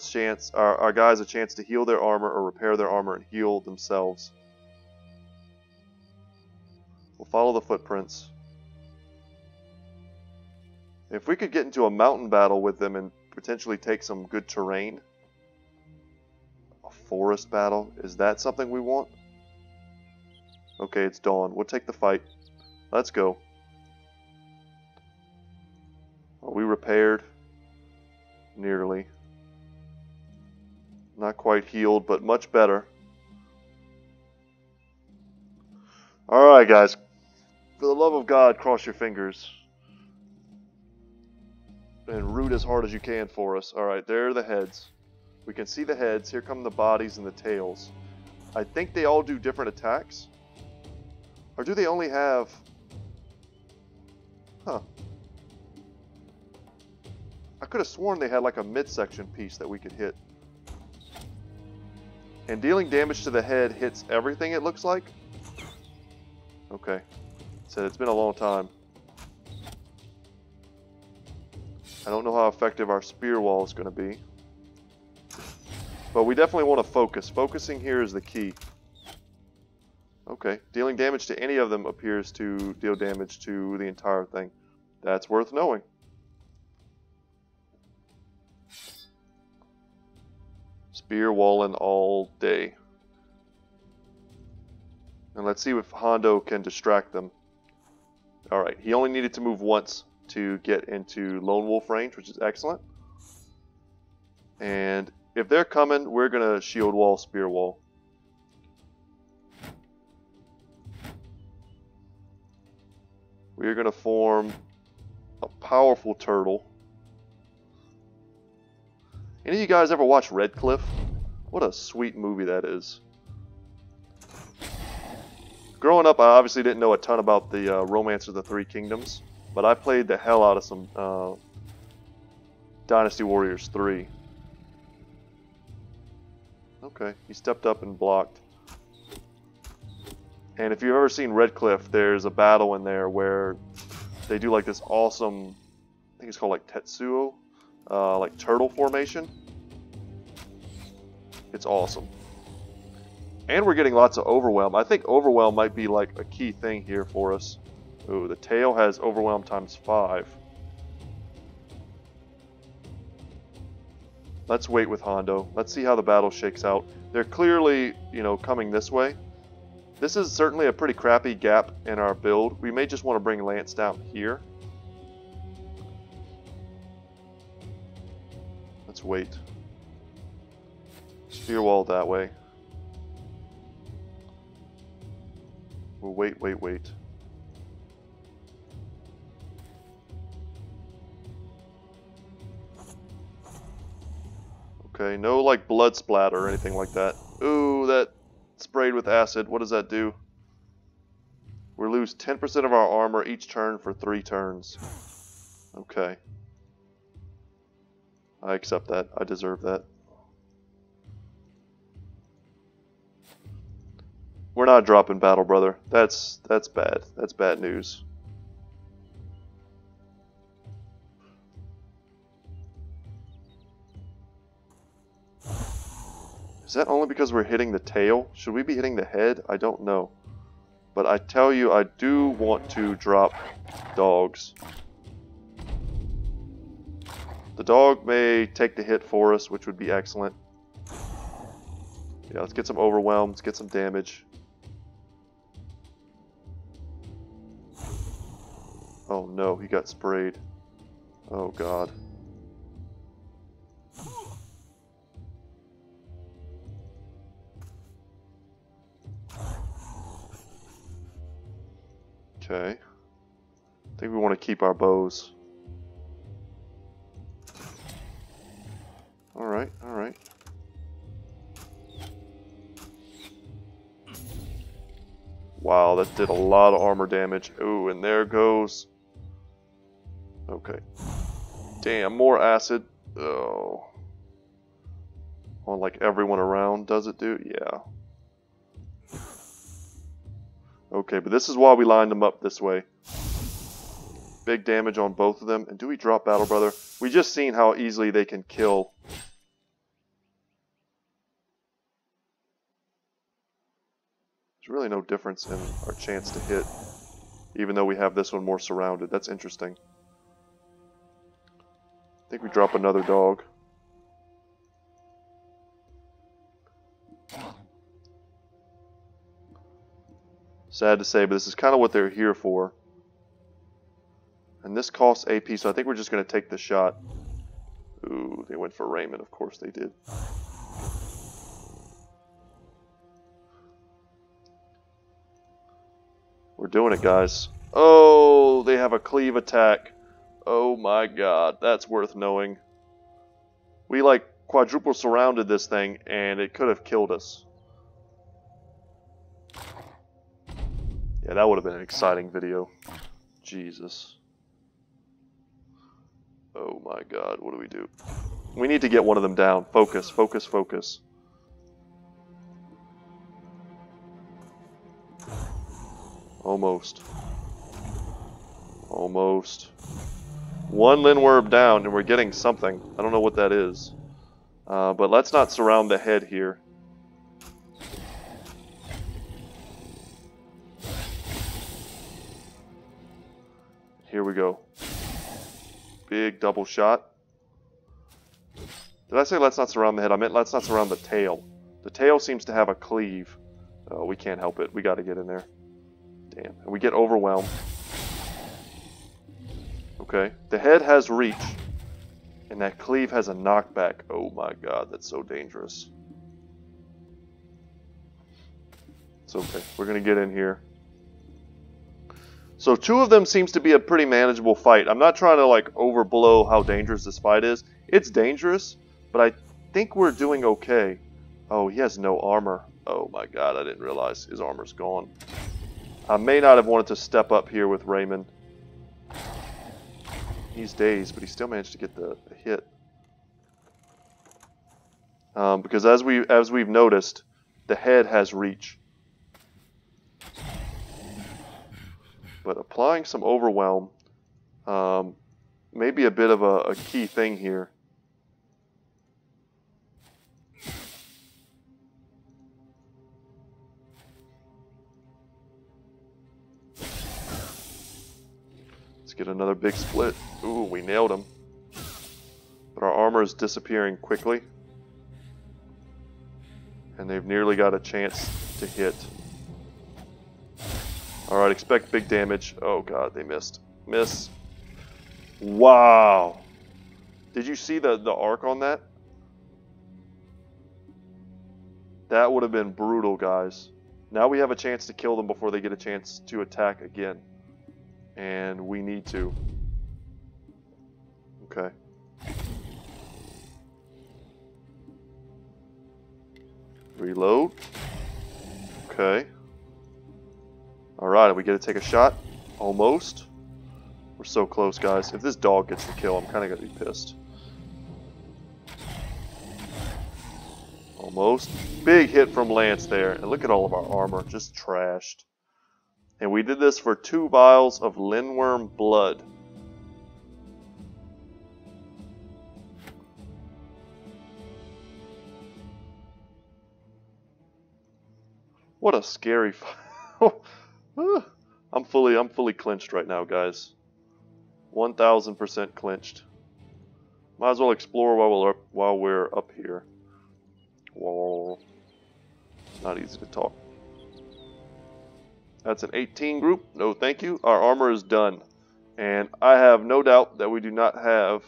guys a chance to heal their armor or repair their armor and heal themselves. We'll follow the footprints. If we could get into a mountain battle with them and potentially take some good terrain. A forest battle? Is that something we want? Okay, it's dawn. We'll take the fight. Let's go. Are we repaired? Nearly. Not quite healed, but much better. Alright, guys. For the love of God, cross your fingers. And root as hard as you can for us. Alright, there are the heads. We can see the heads. Here come the bodies and the tails. I think they all do different attacks. Or do they only have... Huh. I could have sworn they had like a midsection piece that we could hit. And dealing damage to the head hits everything, it looks like. Okay. Said it's been a long time. I don't know how effective our spear wall is going to be. But we definitely want to focus. Focusing here is the key. Okay. Dealing damage to any of them appears to deal damage to the entire thing. That's worth knowing. Spear walling all day. And let's see if Hondo can distract them. Alright, he only needed to move once to get into Lone Wolf range, which is excellent. And if they're coming, we're going to shield wall, spear wall. We're going to form a powerful turtle. Any of you guys ever watch Red Cliff? What a sweet movie that is. Growing up, I obviously didn't know a ton about the Romance of the Three Kingdoms, but I played the hell out of some Dynasty Warriors 3. Okay, he stepped up and blocked. And if you've ever seen Red Cliff, there's a battle in there where they do like this awesome, I think it's called like Tetsuo, like turtle formation. It's awesome. And we're getting lots of overwhelm. I think overwhelm might be like a key thing here for us. Ooh, the tail has overwhelm times 5. Let's wait with Hondo. Let's see how the battle shakes out. They're clearly, you know, coming this way. This is certainly a pretty crappy gap in our build. We may just want to bring Lance down here. Let's wait. Spear wall that way. We'll wait. Okay, no like blood splatter or anything like that. Ooh, that sprayed with acid. What does that do? We lose 10% of our armor each turn for 3 turns. Okay. I accept that. I deserve that. We're not dropping battle, brother. That's bad. That's bad news. Is that only because we're hitting the tail? Should we be hitting the head? I don't know. But I tell you, I do want to drop dogs. The dog may take the hit for us, which would be excellent. Yeah, let's get some overwhelm, let's get some damage. Oh no, he got sprayed. Oh god. Okay. I think we want to keep our bows. Alright, alright. Wow, that did a lot of armor damage. Ooh, and there goes... Okay. Damn, more acid. Oh. On like everyone around, does it do? Yeah. Okay, but this is why we lined them up this way. Big damage on both of them. And do we drop Battle Brother? We just seen how easily they can kill. There's really no difference in our chance to hit, even though we have this one more surrounded. That's interesting. I think we drop another dog. Sad to say, but this is kind of what they're here for. And this costs AP, so I think we're just going to take the shot. Ooh, they went for Raymond. Of course they did. We're doing it, guys. Oh, they have a cleave attack. Oh my god, that's worth knowing. We like quadruple surrounded this thing and it could have killed us. Yeah, that would have been an exciting video. Jesus. Oh my god, what do we do? We need to get one of them down. Focus, focus, focus. Almost. Almost. One Lindwurm down and we're getting something. I don't know what that is. But let's not surround the head here. Here we go. Big double shot. Did I say let's not surround the head? I meant let's not surround the tail. The tail seems to have a cleave. Oh, we can't help it. We got to get in there. Damn. And we get overwhelmed. Okay. The head has reach. And that cleave has a knockback. Oh my god, that's so dangerous. It's okay. We're going to get in here. So two of them seems to be a pretty manageable fight. I'm not trying to like overblow how dangerous this fight is. It's dangerous, but I think we're doing okay. Oh, he has no armor. Oh my god, I didn't realize his armor's gone. I may not have wanted to step up here with Raymond. He's dazed, but he still managed to get the hit. Because as we've noticed, the head has reach. But applying some overwhelm may be a bit of a key thing here. Let's get another big split. Ooh, we nailed him. But our armor is disappearing quickly. And they've nearly got a chance to hit. Alright, expect big damage. Oh god, they missed. Miss. Wow. Did you see the arc on that? That would have been brutal, guys. Now we have a chance to kill them before they get a chance to attack again. And we need to. Okay. Reload. Okay. Alright, we get to take a shot. Almost. We're so close, guys. If this dog gets the kill, I'm kind of going to be pissed. Almost. Big hit from Lance there. And look at all of our armor. Just trashed. And we did this for 2 vials of Lindworm blood. What a scary fight. I'm fully clinched right now, guys. 1000% clinched. Might as well explore while we're up here. Whoa. Not easy to talk. That's an 18 group. No, thank you. Our armor is done. And I have no doubt that we do not have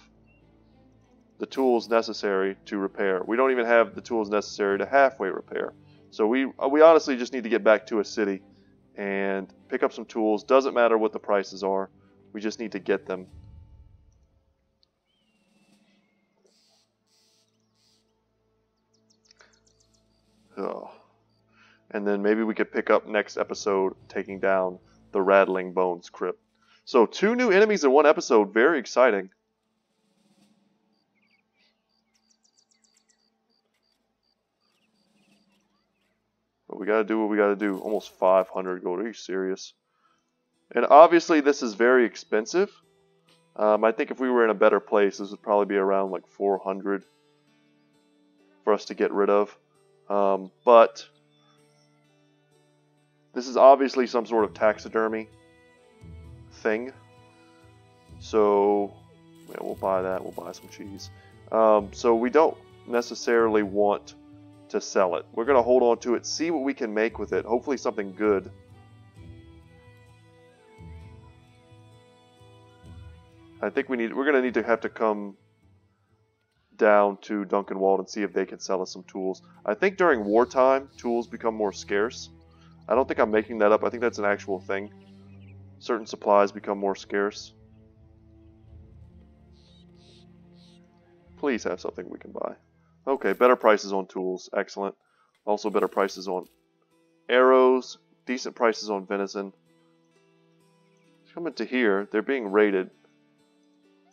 the tools necessary to repair. We don't even have the tools necessary to halfway repair. So we honestly just need to get back to a city and pick up some tools. Doesn't matter what the prices are. We just need to get them. Oh. And then maybe we could pick up next episode taking down the Rattling Bones Crypt. So 2 new enemies in 1 episode. Very exciting. But we gotta do what we gotta do. Almost 500 gold. Are you serious? And obviously this is very expensive. I think if we were in a better place, this would probably be around like 400 for us to get rid of. But this is obviously some sort of taxidermy thing. So yeah, we'll buy that. We'll buy some cheese. So we don't necessarily want to sell it. We're going to hold on to it, see what we can make with it. Hopefully something good. I think we're going to have to come down to Duncanwald and see if they can sell us some tools. I think during wartime, tools become more scarce. I don't think I'm making that up. I think that's an actual thing. Certain supplies become more scarce. Please have something we can buy. Okay, better prices on tools. Excellent. Also better prices on arrows. Decent prices on venison. Coming to here, they're being raided.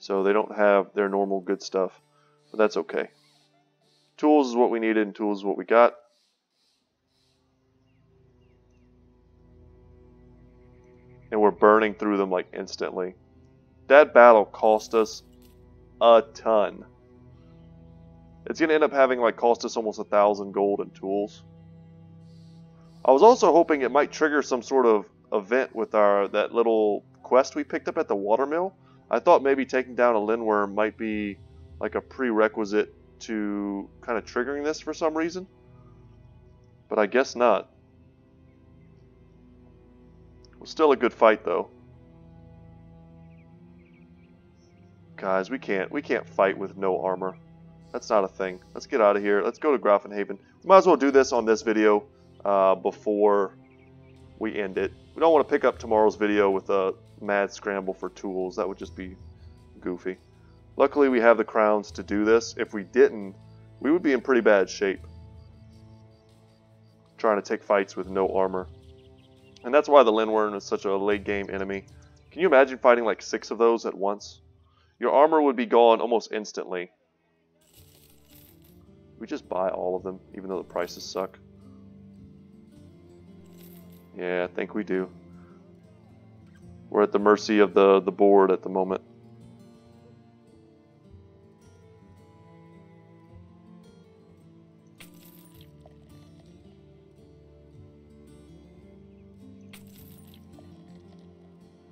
So they don't have their normal good stuff. But that's okay. Tools is what we needed and tools is what we got. And we're burning through them like instantly. That battle cost us a ton. It's going to end up having like cost us almost 1,000 gold in tools. I was also hoping it might trigger some sort of event with that little quest we picked up at the watermill. I thought maybe taking down a Lindworm might be like a prerequisite to kind of triggering this for some reason. But I guess not. It was still a good fight though. Guys, we can't fight with no armor. That's not a thing. Let's get out of here. Let's go to Grafenhaven. We might as well do this on this video before we end it. We don't want to pick up tomorrow's video with a mad scramble for tools. That would just be goofy. Luckily, we have the crowns to do this. If we didn't, we would be in pretty bad shape. Trying to take fights with no armor. And that's why the Lindworm is such a late game enemy. Can you imagine fighting like 6 of those at once? Your armor would be gone almost instantly. We just buy all of them, even though the prices suck. Yeah, I think we do. We're at the mercy of the board at the moment.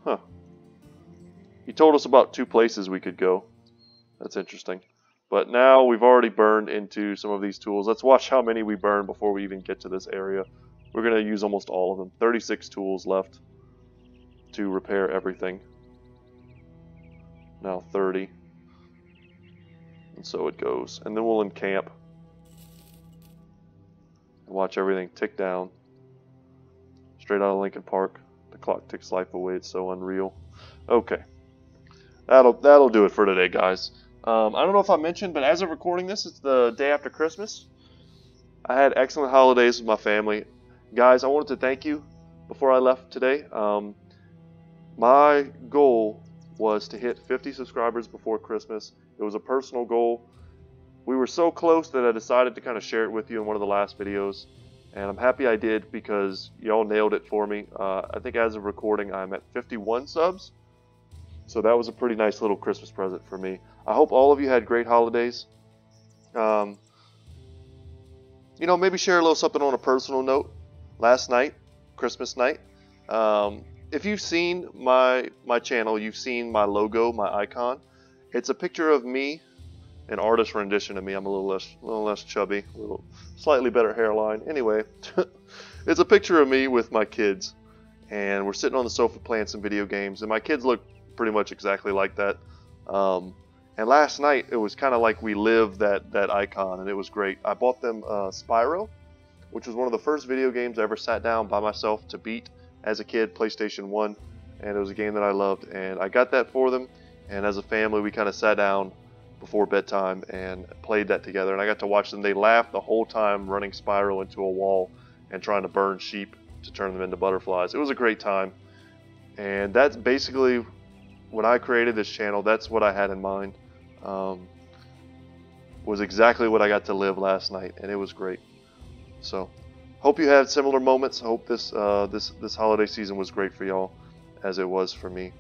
Huh. He told us about 2 places we could go. That's interesting. But now we've already burned into some of these tools. Let's watch how many we burn before we even get to this area. We're going to use almost all of them. 36 tools left to repair everything. Now 30. And so it goes. And then we'll encamp. And watch everything tick down. Straight out of Lincoln Park. The clock ticks life away. It's so unreal. Okay. That'll do it for today, guys. I don't know if I mentioned, but as of recording this, it's the day after Christmas. I had excellent holidays with my family. Guys, I wanted to thank you before I left today. My goal was to hit 50 subscribers before Christmas. It was a personal goal. we were so close that I decided to kind of share it with you in one of the last videos. And I'm happy I did because y'all nailed it for me. I think as of recording, I'm at 51 subs. So that was a pretty nice little Christmas present for me. I hope all of you had great holidays. You know, maybe share a little something on a personal note. Last night, Christmas night, if you've seen my channel, you've seen my logo, my icon. It's a picture of me, an artist rendition of me. I'm a little less chubby, a little slightly better hairline. Anyway, it's a picture of me with my kids, and we're sitting on the sofa playing some video games, and my kids look pretty much exactly like that. And last night it was kind of like we lived that icon, and it was great. I bought them Spyro, which was one of the first video games I ever sat down by myself to beat as a kid, PlayStation 1, and it was a game that I loved, and I got that for them, and as a family we kind of sat down before bedtime and played that together, and I got to watch them. They laughed the whole time running Spyro into a wall and trying to burn sheep to turn them into butterflies. It was a great time, and that's basically, when I created this channel, that's what I had in mind. Was exactly what I got to live last night, and it was great. So hope you had similar moments. I hope this holiday season was great for y'all as it was for me.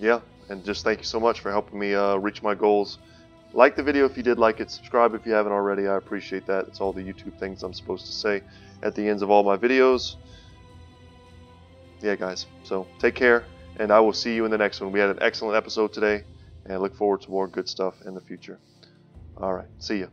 Yeah, and just thank you so much for helping me reach my goals. Like the video if you did like it. Subscribe if you haven't already. I appreciate that. It's all the YouTube things I'm supposed to say at the ends of all my videos. Yeah, guys. So take care, and I will see you in the next one. We had an excellent episode today, and I look forward to more good stuff in the future. All right. See ya.